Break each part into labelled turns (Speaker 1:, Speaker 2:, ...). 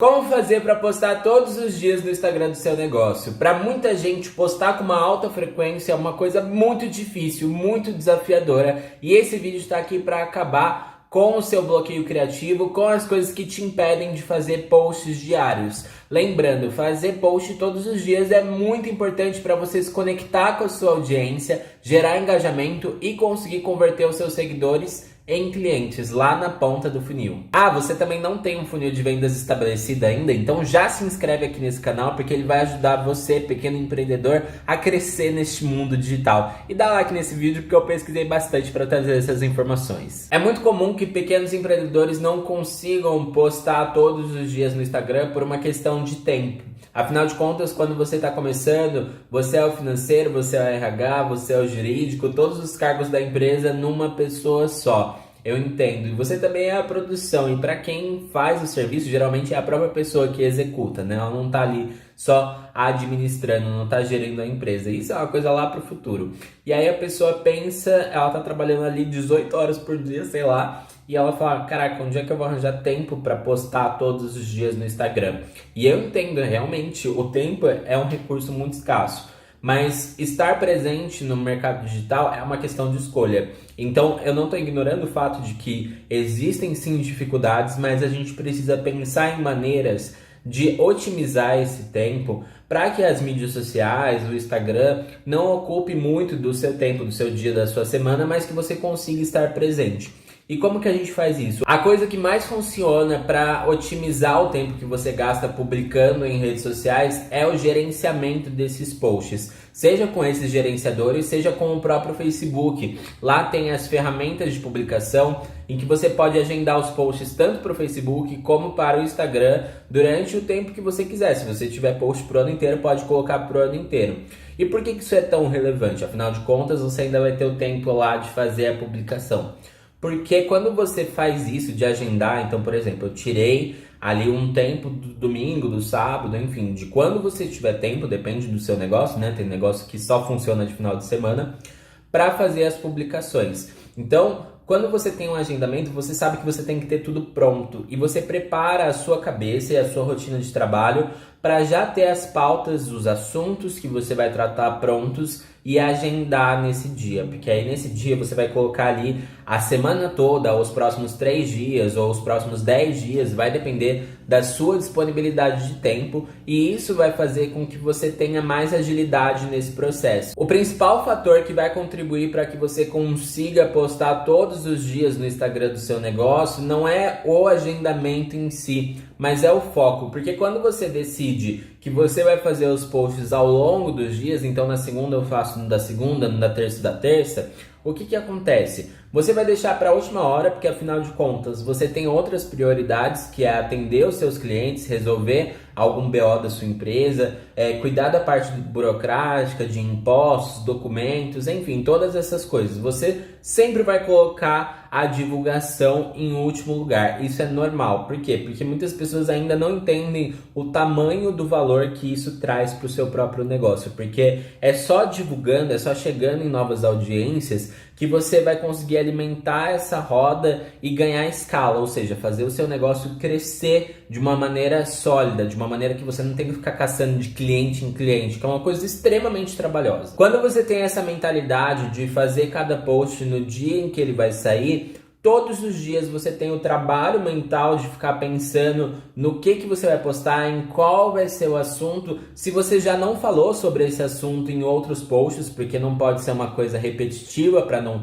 Speaker 1: Como fazer para postar todos os dias no Instagram do seu negócio? Para muita gente, postar com uma alta frequência é uma coisa muito difícil, muito desafiadora. E esse vídeo está aqui para acabar com o seu bloqueio criativo, com as coisas que te impedem de fazer posts diários. Lembrando, fazer post todos os dias é muito importante para você se conectar com a sua audiência, gerar engajamento e conseguir converter os seus seguidores em clientes lá na ponta do funil. Você também não tem um funil de vendas estabelecido ainda? Então já se inscreve aqui nesse canal, porque ele vai ajudar você, pequeno empreendedor, a crescer neste mundo digital. E dá like nesse vídeo, porque eu pesquisei bastante para trazer essas informações. É muito comum que pequenos empreendedores não consigam postar todos os dias no Instagram por uma questão de tempo. Afinal de contas, quando você está começando, você é o financeiro, você é o RH, você é o jurídico, todos os cargos da empresa numa pessoa só. Eu entendo. E você também é a produção. E para quem faz o serviço, geralmente é a própria pessoa que executa, né? Ela não está ali só administrando, não está gerindo a empresa. Isso é uma coisa lá para o futuro. E aí a pessoa pensa, ela está trabalhando ali 18 horas por dia, sei lá, e ela fala, caraca, onde é que eu vou arranjar tempo para postar todos os dias no Instagram? E eu entendo, realmente, o tempo é um recurso muito escasso. Mas estar presente no mercado digital é uma questão de escolha. Então, eu não estou ignorando o fato de que existem sim dificuldades, mas a gente precisa pensar em maneiras de otimizar esse tempo para que as mídias sociais, o Instagram, não ocupe muito do seu tempo, do seu dia, da sua semana, mas que você consiga estar presente. E como que a gente faz isso? A coisa que mais funciona para otimizar o tempo que você gasta publicando em redes sociais é o gerenciamento desses posts. Seja com esses gerenciadores, seja com o próprio Facebook. Lá tem as ferramentas de publicação em que você pode agendar os posts tanto para o Facebook como para o Instagram durante o tempo que você quiser. Se você tiver post pro ano inteiro, pode colocar pro ano inteiro. E por que isso é tão relevante? Afinal de contas, você ainda vai ter o tempo lá de fazer a publicação. Porque quando você faz isso de agendar, então, por exemplo, eu tirei ali um tempo do domingo, do sábado, enfim, de quando você tiver tempo, depende do seu negócio, né? Tem negócio que só funciona de final de semana, para fazer as publicações. Então, quando você tem um agendamento, você sabe que você tem que ter tudo pronto e você prepara a sua cabeça e a sua rotina de trabalho para já ter as pautas, os assuntos que você vai tratar prontos e agendar nesse dia, porque aí nesse dia você vai colocar ali a semana toda, ou os próximos 3 dias, ou os próximos 10 dias, vai depender da sua disponibilidade de tempo, e isso vai fazer com que você tenha mais agilidade nesse processo. O principal fator que vai contribuir para que você consiga postar todos os dias no Instagram do seu negócio não é o agendamento em si, mas é o foco, porque quando você decide que você vai fazer os posts ao longo dos dias, então na segunda eu faço no da segunda, no da terça, o que acontece? Você vai deixar para a última hora, porque afinal de contas você tem outras prioridades, que é atender os seus clientes, resolver algum BO da sua empresa, cuidar da parte burocrática, de impostos, documentos, enfim, todas essas coisas. Você sempre vai colocar a divulgação em último lugar. Isso é normal. Por quê? Porque muitas pessoas ainda não entendem o tamanho do valor que isso traz para o seu próprio negócio. Porque é só divulgando, é só chegando em novas audiências que você vai conseguir alimentar essa roda e ganhar escala, ou seja, fazer o seu negócio crescer de uma maneira sólida, de uma maneira que você não tem que ficar caçando de cliente em cliente, que é uma coisa extremamente trabalhosa. Quando você tem essa mentalidade de fazer cada post no dia em que ele vai sair, todos os dias você tem o trabalho mental de ficar pensando no que você vai postar, em qual vai ser o assunto, se você já não falou sobre esse assunto em outros posts, porque não pode ser uma coisa repetitiva para não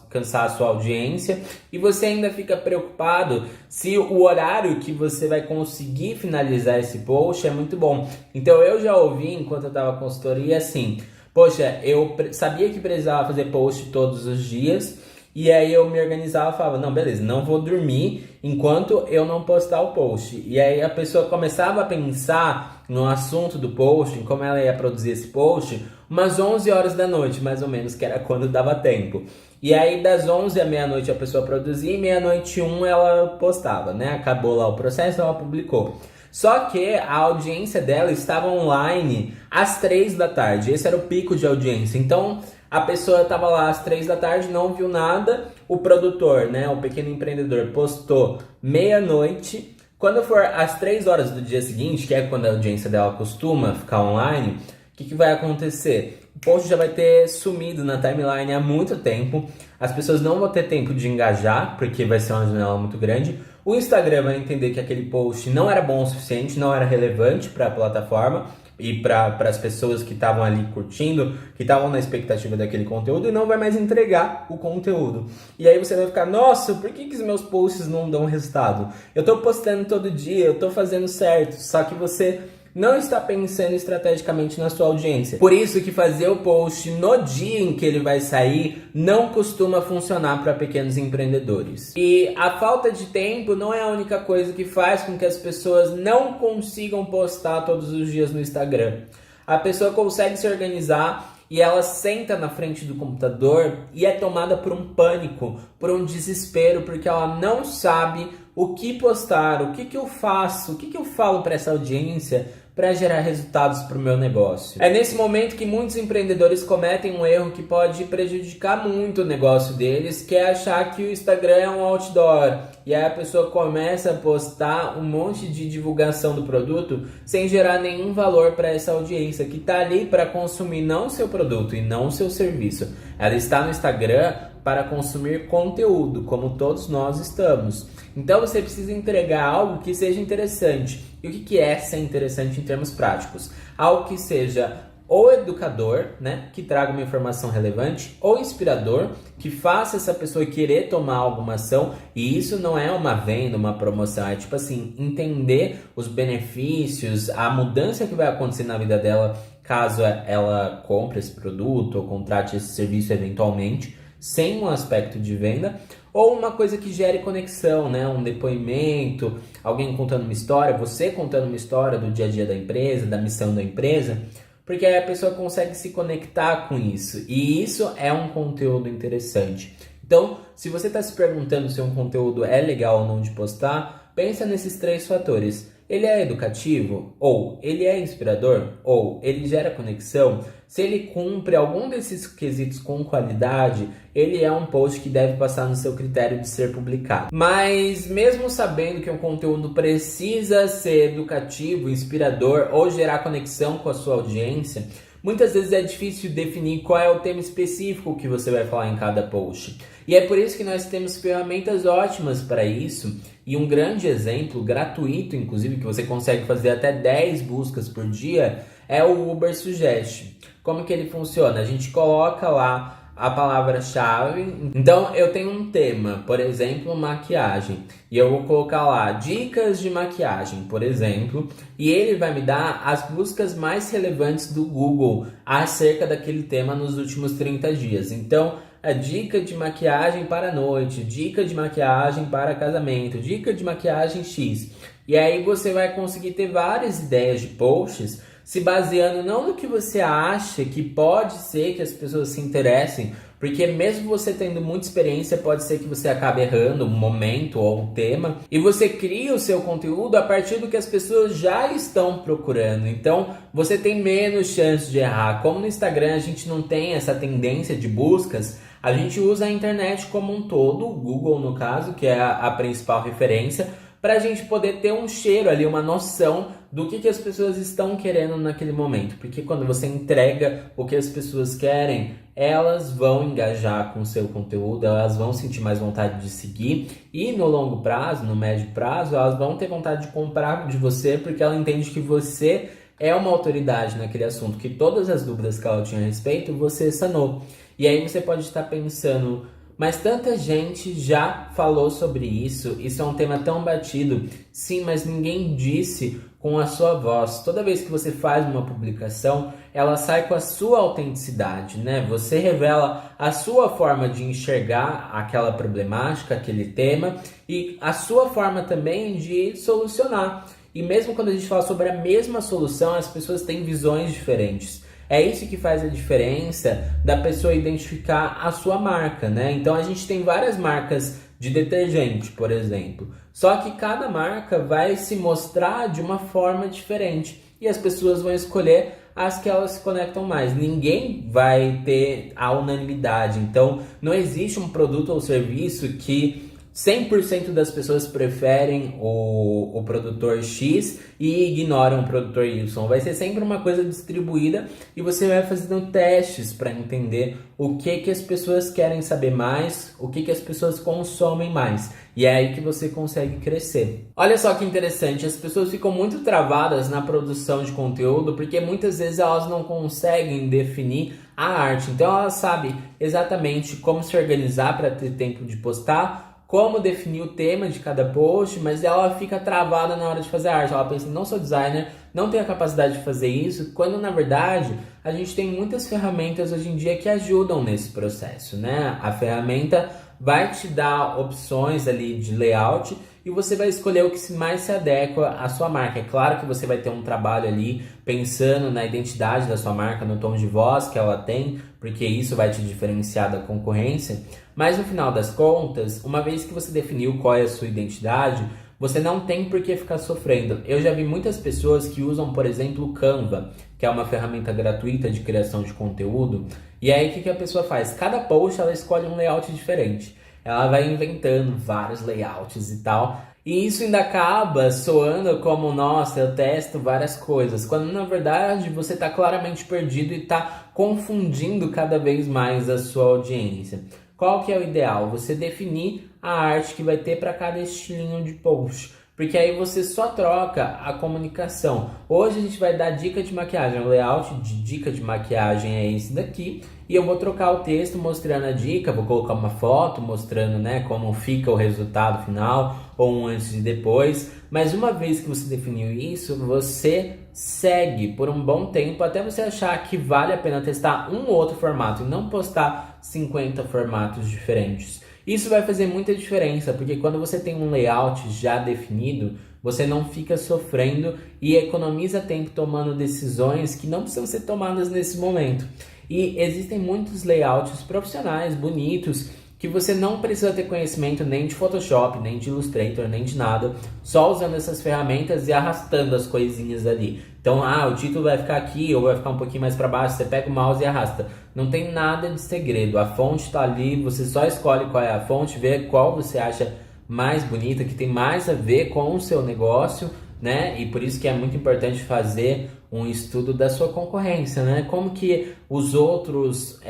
Speaker 1: cansar a sua audiência, e você ainda fica preocupado se o horário que você vai conseguir finalizar esse post é muito bom. Então eu já ouvi, enquanto eu estava consultoria, assim, poxa, eu sabia que precisava fazer post todos os dias, e aí eu me organizava e falava, não, beleza, não vou dormir enquanto eu não postar o post. E aí a pessoa começava a pensar no assunto do post, em como ela ia produzir esse post, umas 11 horas da noite, mais ou menos, que era quando dava tempo. E aí das 11 à meia-noite a pessoa produzia e meia-noite 1 ela postava, né? Acabou lá o processo, ela publicou. Só que a audiência dela estava online às 3 da tarde, esse era o pico de audiência. Então a pessoa estava lá às 3 da tarde, não viu nada, o produtor, né, o pequeno empreendedor, postou meia-noite, Quando for às 3 horas do dia seguinte, que é quando a audiência dela costuma ficar online, o que vai acontecer? O post já vai ter sumido na timeline há muito tempo, as pessoas não vão ter tempo de engajar, porque vai ser uma janela muito grande. O Instagram vai entender que aquele post não era bom o suficiente, não era relevante para a plataforma e para as pessoas que estavam ali curtindo, que estavam na expectativa daquele conteúdo, e não vai mais entregar o conteúdo. E aí você vai ficar, nossa, por que os meus posts não dão resultado? Eu estou postando todo dia, eu estou fazendo certo, só que você não está pensando estrategicamente na sua audiência. Por isso que fazer o post no dia em que ele vai sair não costuma funcionar para pequenos empreendedores. E a falta de tempo não é a única coisa que faz com que as pessoas não consigam postar todos os dias no Instagram. A pessoa consegue se organizar e ela senta na frente do computador e é tomada por um pânico, por um desespero, porque ela não sabe o que postar, o que eu faço, o que eu falo para essa audiência para gerar resultados para o meu negócio. É nesse momento que muitos empreendedores cometem um erro que pode prejudicar muito o negócio deles, que é achar que o Instagram é um outdoor. E aí a pessoa começa a postar um monte de divulgação do produto sem gerar nenhum valor para essa audiência que está ali para consumir não o seu produto e não o seu serviço. Ela está no Instagram para consumir conteúdo, como todos nós estamos. Então você precisa entregar algo que seja interessante. E o que é ser interessante em termos práticos? Algo que seja ou educador, né, que traga uma informação relevante, ou inspirador, que faça essa pessoa querer tomar alguma ação. E isso não é uma venda, uma promoção, é tipo assim, entender os benefícios, a mudança que vai acontecer na vida dela caso ela compre esse produto ou contrate esse serviço eventualmente, sem um aspecto de venda, ou uma coisa que gere conexão, né? Um depoimento, alguém contando uma história, você contando uma história do dia a dia da empresa, da missão da empresa, porque aí a pessoa consegue se conectar com isso, e isso é um conteúdo interessante. Então, se você está se perguntando se um conteúdo é legal ou não de postar, pensa nesses 3 fatores. Ele é educativo? Ou ele é inspirador? Ou ele gera conexão? Se ele cumpre algum desses quesitos com qualidade, ele é um post que deve passar no seu critério de ser publicado. Mas mesmo sabendo que um conteúdo precisa ser educativo, inspirador ou gerar conexão com a sua audiência, muitas vezes é difícil definir qual é o tema específico que você vai falar em cada post. E é por isso que nós temos ferramentas ótimas para isso. E um grande exemplo, gratuito inclusive, que você consegue fazer até 10 buscas por dia, é o Uber Suggest. Como que ele funciona? A gente coloca lá a palavra-chave. Então eu tenho um tema, por exemplo, maquiagem, e eu vou colocar lá dicas de maquiagem, por exemplo, e ele vai me dar as buscas mais relevantes do Google acerca daquele tema nos últimos 30 dias. Então, a dica de maquiagem para a noite, dica de maquiagem para casamento, dica de maquiagem X. E aí você vai conseguir ter várias ideias de posts se baseando não no que você acha que pode ser que as pessoas se interessem, porque mesmo você tendo muita experiência, pode ser que você acabe errando um momento ou um tema, e você cria o seu conteúdo a partir do que as pessoas já estão procurando. Então você tem menos chance de errar. Como no Instagram a gente não tem essa tendência de buscas, a gente usa a internet como um todo, o Google no caso, que é a principal referência, para a gente poder ter um cheiro ali, uma noção do que as pessoas estão querendo naquele momento. Porque quando você entrega o que as pessoas querem, elas vão engajar com o seu conteúdo, elas vão sentir mais vontade de seguir, e no longo prazo, no médio prazo, elas vão ter vontade de comprar de você, porque ela entende que você é uma autoridade naquele assunto, que todas as dúvidas que ela tinha a respeito, você sanou. E aí você pode estar pensando, mas tanta gente já falou sobre isso é um tema tão batido. Sim, mas ninguém disse com a sua voz. Toda vez que você faz uma publicação, ela sai com a sua autenticidade, né? Você revela a sua forma de enxergar aquela problemática, aquele tema, e a sua forma também de solucionar. E mesmo quando a gente fala sobre a mesma solução, as pessoas têm visões diferentes. É isso que faz a diferença da pessoa identificar a sua marca, né? Então a gente tem várias marcas de detergente, por exemplo. Só que cada marca vai se mostrar de uma forma diferente. E as pessoas vão escolher as que elas se conectam mais. Ninguém vai ter a unanimidade. Então não existe um produto ou serviço que 100% das pessoas preferem o produtor X e ignoram o produtor Y. Vai ser sempre uma coisa distribuída e você vai fazendo testes para entender o que as pessoas querem saber mais, o que as pessoas consomem mais. E é aí que você consegue crescer. Olha só que interessante, as pessoas ficam muito travadas na produção de conteúdo porque muitas vezes elas não conseguem definir a arte. Então elas sabem exatamente como se organizar para ter tempo de postar, como definir o tema de cada post, mas ela fica travada na hora de fazer arte. Ela pensa, não sou designer, não tenho a capacidade de fazer isso, quando na verdade a gente tem muitas ferramentas hoje em dia que ajudam nesse processo, né? A ferramenta vai te dar opções ali de layout e você vai escolher o que mais se adequa à sua marca. É claro que você vai ter um trabalho ali pensando na identidade da sua marca, no tom de voz que ela tem, porque isso vai te diferenciar da concorrência. Mas no final das contas, uma vez que você definiu qual é a sua identidade, você não tem por que ficar sofrendo. Eu já vi muitas pessoas que usam, por exemplo, o Canva, que é uma ferramenta gratuita de criação de conteúdo. E aí o que a pessoa faz? Cada post ela escolhe um layout diferente. Ela vai inventando vários layouts e tal. E isso ainda acaba soando como, nossa, eu testo várias coisas. Quando na verdade você está claramente perdido e está confundindo cada vez mais a sua audiência. Qual que é o ideal? Você definir a arte que vai ter para cada estilinho de post. Porque aí você só troca a comunicação. Hoje a gente vai dar dica de maquiagem. O layout de dica de maquiagem é esse daqui. E eu vou trocar o texto mostrando a dica. Vou colocar uma foto mostrando, né, como fica o resultado final. Ou um antes e depois. Mas uma vez que você definiu isso, você segue por um bom tempo. Até você achar que vale a pena testar um ou outro formato. E não postar 50 formatos diferentes. Isso vai fazer muita diferença, porque quando você tem um layout já definido, você não fica sofrendo e economiza tempo tomando decisões que não precisam ser tomadas nesse momento. E existem muitos layouts profissionais, bonitos, que você não precisa ter conhecimento nem de Photoshop, nem de Illustrator, nem de nada, só usando essas ferramentas e arrastando as coisinhas ali. Então, o título vai ficar aqui ou vai ficar um pouquinho mais para baixo, você pega o mouse e arrasta. Não tem nada de segredo, a fonte está ali, você só escolhe qual é a fonte, vê qual você acha mais bonita, que tem mais a ver com o seu negócio, né? E por isso que é muito importante fazer um estudo da sua concorrência, né? Como que os outros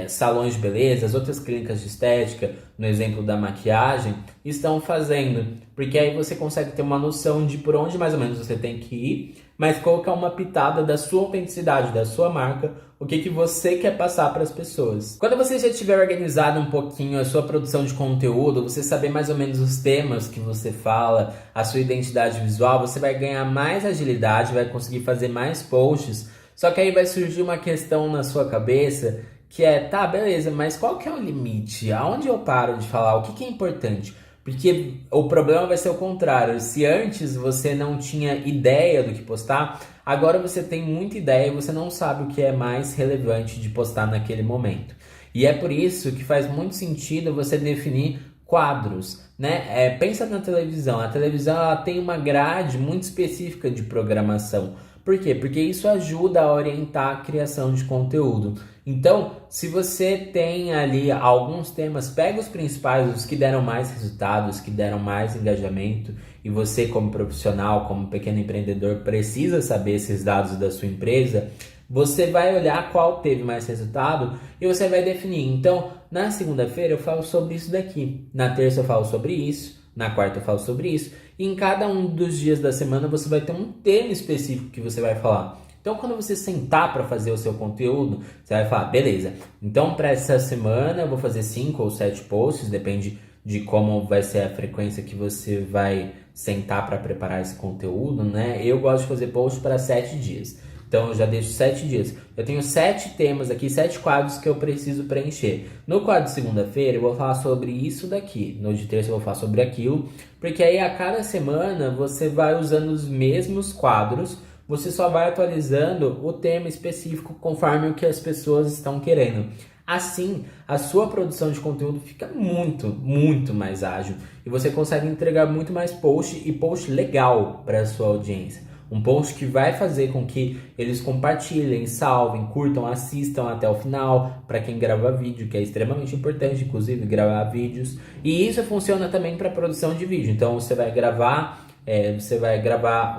Speaker 1: salões de beleza, as outras clínicas de estética, no exemplo da maquiagem, estão fazendo. Porque aí você consegue ter uma noção de por onde mais ou menos você tem que ir, mas colocar uma pitada da sua autenticidade, da sua marca, o que você quer passar para as pessoas. Quando você já tiver organizado um pouquinho a sua produção de conteúdo, você saber mais ou menos os temas que você fala, a sua identidade visual, você vai ganhar mais agilidade, vai conseguir fazer mais posts. Só que aí vai surgir uma questão na sua cabeça que é, tá, beleza, mas qual que é o limite? Aonde eu paro de falar? O que é importante? Porque o problema vai ser o contrário. Se antes você não tinha ideia do que postar, agora você tem muita ideia e você não sabe o que é mais relevante de postar naquele momento. E é por isso que faz muito sentido você definir quadros, né? Pensa na televisão. A televisão ela tem uma grade muito específica de programação. Por quê? Porque isso ajuda a orientar a criação de conteúdo. Então, se você tem ali alguns temas, pega os principais, os que deram mais resultados, que deram mais engajamento, e você como profissional, como pequeno empreendedor, precisa saber esses dados da sua empresa, você vai olhar qual teve mais resultado e você vai definir. Então, na segunda-feira eu falo sobre isso daqui, na terça eu falo sobre isso, na quarta eu falo sobre isso, e em cada um dos dias da semana você vai ter um tema específico que você vai falar. Então, quando você sentar para fazer o seu conteúdo, você vai falar, beleza, então para essa semana eu vou fazer 5 ou 7 posts, depende de como vai ser a frequência que você vai sentar para preparar esse conteúdo, né? Eu gosto de fazer post para 7 dias. Então, eu já deixo 7 dias. Eu tenho 7 temas aqui, 7 quadros que eu preciso preencher. No quadro de segunda-feira, eu vou falar sobre isso daqui. No de terça, eu vou falar sobre aquilo. Porque aí, a cada semana, você vai usando os mesmos quadros. Você só vai atualizando o tema específico conforme o que as pessoas estão querendo. Assim, a sua produção de conteúdo fica muito, muito mais ágil. E você consegue entregar muito mais post e post legal para a sua audiência. Um post que vai fazer com que eles compartilhem, salvem, curtam, assistam até o final, para quem grava vídeo, que é extremamente importante, inclusive, gravar vídeos. E isso funciona também para produção de vídeo. Então, você vai gravar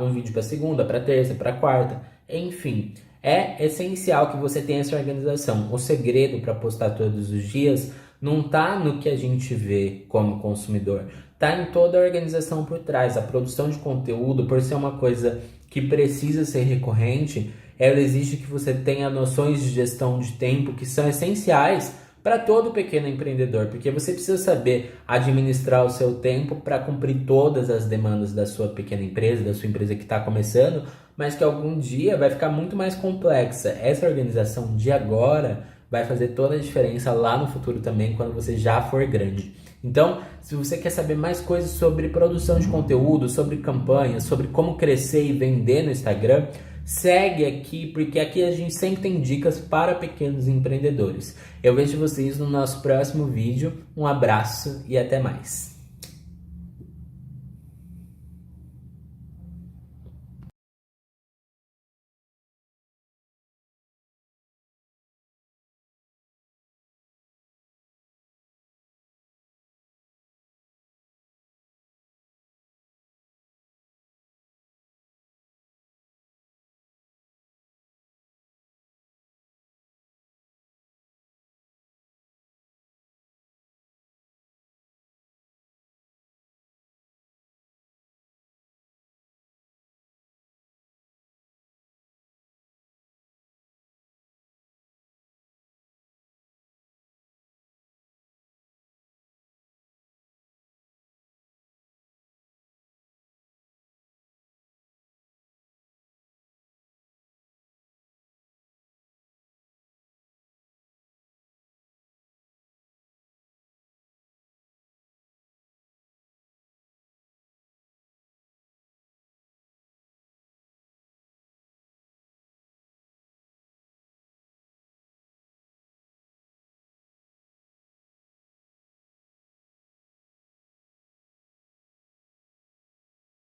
Speaker 1: um vídeo para segunda, para terça, para quarta, enfim. É essencial que você tenha essa organização. O segredo para postar todos os dias não está no que a gente vê como consumidor, está em toda a organização por trás. A produção de conteúdo, por ser uma coisa que precisa ser recorrente, ela exige que você tenha noções de gestão de tempo que são essenciais para todo pequeno empreendedor, porque você precisa saber administrar o seu tempo para cumprir todas as demandas da sua pequena empresa, da sua empresa que está começando, mas que algum dia vai ficar muito mais complexa. Essa organização de agora vai fazer toda a diferença lá no futuro também, quando você já for grande. Então, se você quer saber mais coisas sobre produção de conteúdo, sobre campanhas, sobre como crescer e vender no Instagram, segue aqui, porque aqui a gente sempre tem dicas para pequenos empreendedores. Eu vejo vocês no nosso próximo vídeo. Um abraço e até mais.